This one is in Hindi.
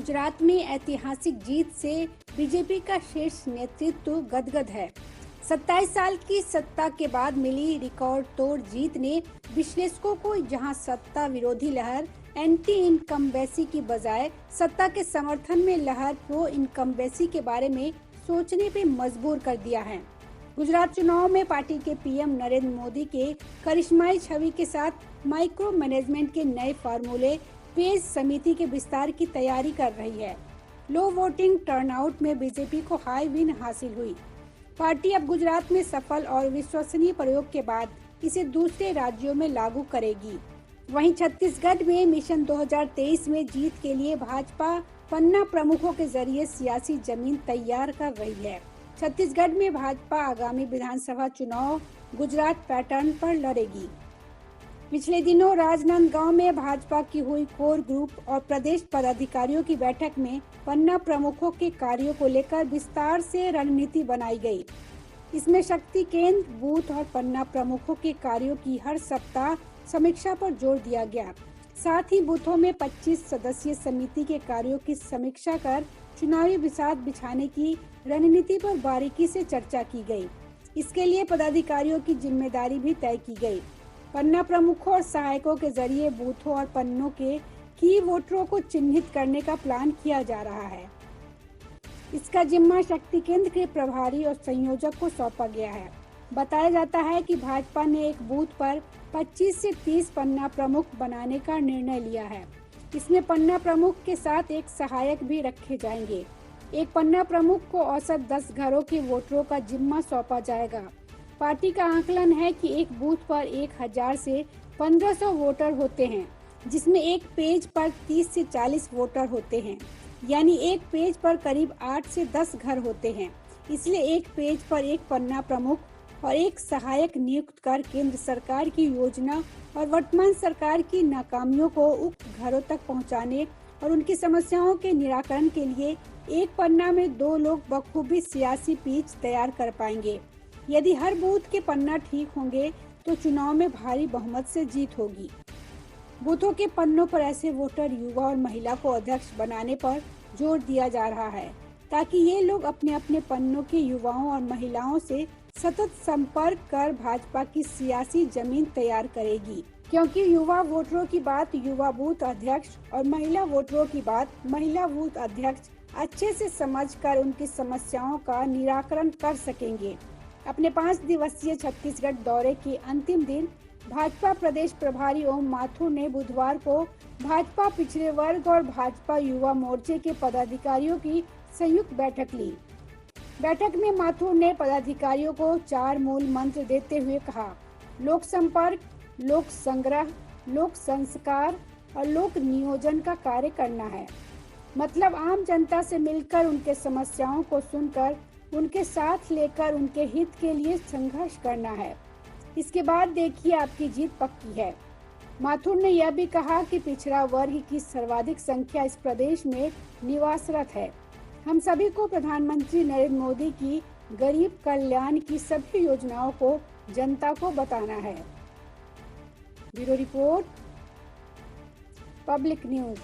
गुजरात में ऐतिहासिक जीत से बीजेपी का शीर्ष नेतृत्व गदगद है। 27 साल की सत्ता के बाद मिली रिकॉर्ड तोड़ जीत ने विश्लेषकों को जहां सत्ता विरोधी लहर एंटी इनकम्बेंसी की बजाय सत्ता के समर्थन में लहर प्रो इनकम्बेंसी के बारे में सोचने पे मजबूर कर दिया है। गुजरात चुनाव में पार्टी के पीएम नरेंद्र मोदी के करिश्माई छवि के साथ माइक्रो मैनेजमेंट के नए फार्मूले पेश समिति के विस्तार की तैयारी कर रही है। लो वोटिंग टर्नआउट में बीजेपी को हाई विन हासिल हुई। पार्टी अब गुजरात में सफल और विश्वसनीय प्रयोग के बाद इसे दूसरे राज्यों में लागू करेगी। वहीं छत्तीसगढ़ में मिशन 2023 में जीत के लिए भाजपा पन्ना प्रमुखों के जरिए सियासी जमीन तैयार कर रही है। छत्तीसगढ़ में भाजपा आगामी विधानसभा चुनाव गुजरात पैटर्न पर लड़ेगी। पिछले दिनों राजनांदगांव में भाजपा की हुई कोर ग्रुप और प्रदेश पदाधिकारियों की बैठक में पन्ना प्रमुखों के कार्यों को लेकर विस्तार से रणनीति बनाई गई। इसमें शक्ति केंद्र, बूथ और पन्ना प्रमुखों के कार्यों की हर सप्ताह समीक्षा पर जोर दिया गया। साथ ही बूथों में 25 सदस्यीय समिति के कार्यों की समीक्षा कर चुनावी बिसात बिछाने की रणनीति पर बारीकी से चर्चा की गई। इसके लिए पदाधिकारियों की जिम्मेदारी भी तय की गई। पन्ना प्रमुखों और सहायकों के जरिए बूथों और पन्नों के की वोटरों को चिन्हित करने का प्लान किया जा रहा है। इसका जिम्मा शक्ति केंद्र के प्रभारी और संयोजक को सौंपा गया है। बताया जाता है कि भाजपा ने एक बूथ पर 25 से 30 पन्ना प्रमुख बनाने का निर्णय लिया है। इसमें पन्ना प्रमुख के साथ एक सहायक भी रखे जाएंगे। एक पन्ना प्रमुख को औसत 10 घरों के वोटरों का जिम्मा सौंपा जाएगा। पार्टी का आकलन है कि एक बूथ पर 1000 से 1500 वोटर होते हैं, जिसमें एक पेज पर 30 से 40 वोटर होते हैं, यानी एक पेज पर करीब 8 से 10 घर होते हैं। इसलिए एक पेज पर एक पन्ना प्रमुख और एक सहायक नियुक्त कर केंद्र सरकार की योजना और वर्तमान सरकार की नाकामियों को उक्त घरों तक पहुंचाने और उनकी समस्याओं के निराकरण के लिए एक पन्ना में 2 लोग बखूबी सियासी पिच तैयार कर पाएंगे। यदि हर बूथ के पन्ना ठीक होंगे तो चुनाव में भारी बहुमत से जीत होगी। बूथों के पन्नों पर ऐसे वोटर, युवा और महिला को अध्यक्ष बनाने पर जोर दिया जा रहा है, ताकि ये लोग अपने अपने पन्नों के युवाओं और महिलाओं से सतत संपर्क कर भाजपा की सियासी जमीन तैयार करेगी। क्योंकि युवा वोटरों की बात युवा बूथ अध्यक्ष और महिला वोटरों की बात महिला बूथ अध्यक्ष अच्छे से समझकर उनकी समस्याओं का निराकरण कर सकेंगे। अपने 5 दिवसीय छत्तीसगढ़ दौरे के अंतिम दिन भाजपा प्रदेश प्रभारी ओम माथुर ने बुधवार को भाजपा पिछड़े वर्ग और भाजपा युवा मोर्चे के पदाधिकारियों की संयुक्त बैठक ली। बैठक में माथुर ने पदाधिकारियों को 4 मूल मंत्र देते हुए कहा, लोक संपर्क, लोक संग्रह, लोक संस्कार और लोक नियोजन का कार्य करना है। मतलब आम जनता से मिलकर उनके समस्याओं को सुनकर उनके साथ लेकर उनके हित के लिए संघर्ष करना है। इसके बाद देखिए आपकी जीत पक्की है। माथुर ने यह भी कहा कि पिछड़ा वर्ग की सर्वाधिक संख्या इस प्रदेश में निवासरत है। हम सभी को प्रधानमंत्री नरेंद्र मोदी की गरीब कल्याण की सभी योजनाओं को जनता को बताना है। Bureau report, public news.